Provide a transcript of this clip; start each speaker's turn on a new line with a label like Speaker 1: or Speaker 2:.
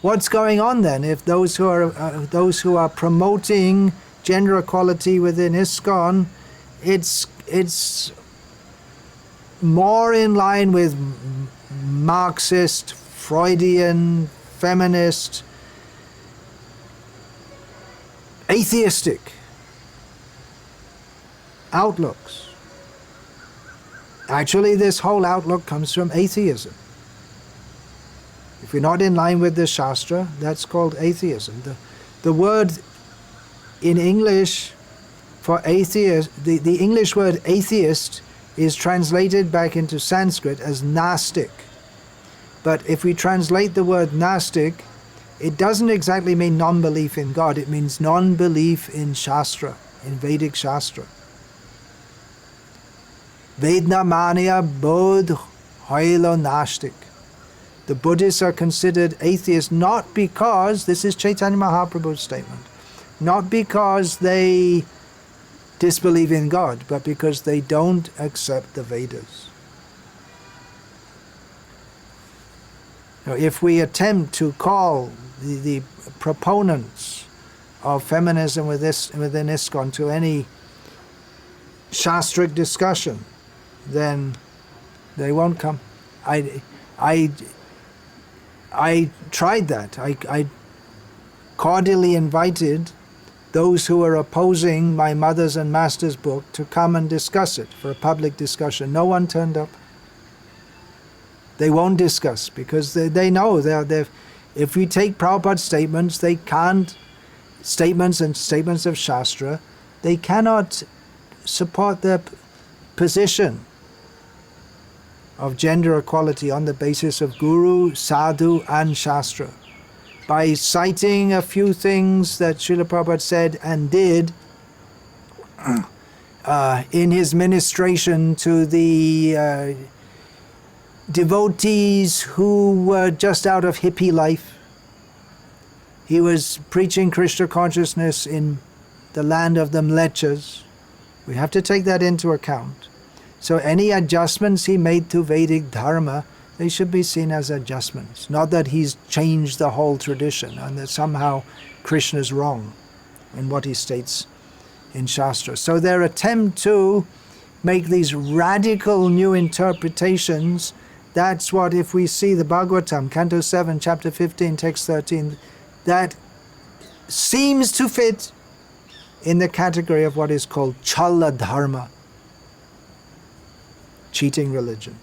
Speaker 1: What's going on then? If those who are promoting gender equality within ISKCON, it's more in line with Marxist, Freudian, feminist, atheistic outlooks. Actually, this whole outlook comes from atheism. If you're not in line with the Shastra, that's called atheism. The word in English for atheist, the English word atheist is translated back into Sanskrit as Gnostic. But if we translate the word Gnostic, it doesn't exactly mean non-belief in God. It means non-belief in Shastra, in Vedic Shastra. Vedna manya bodh hoilo nastik. The Buddhists are considered atheists not because, this is Chaitanya Mahaprabhu's statement, not because they disbelieve in God, but because they don't accept the Vedas. Now, if we attempt to call the proponents of feminism within ISKCON to any Shastric discussion, then they won't come. I tried that. I cordially invited those who are opposing my Mother's and Master's book to come and discuss it for a public discussion. No one turned up. They won't discuss because they know if we take Prabhupada's statements, they can't, statements of Shastra, they cannot support their position of gender equality on the basis of Guru, Sadhu and Shastra. By citing a few things that Srila Prabhupada said and did in his ministration to the devotees who were just out of hippie life. He was preaching Krishna consciousness in the land of the Mlechas. We have to take that into account. So any adjustments he made to Vedic Dharma, they should be seen as adjustments. Not that he's changed the whole tradition and that somehow Krishna is wrong in what he states in Shastra. So their attempt to make these radical new interpretations, that's what, if we see the Bhagavatam, Canto 7, Chapter 15, Text 13, that seems to fit in the category of what is called Chala Dharma, cheating religion.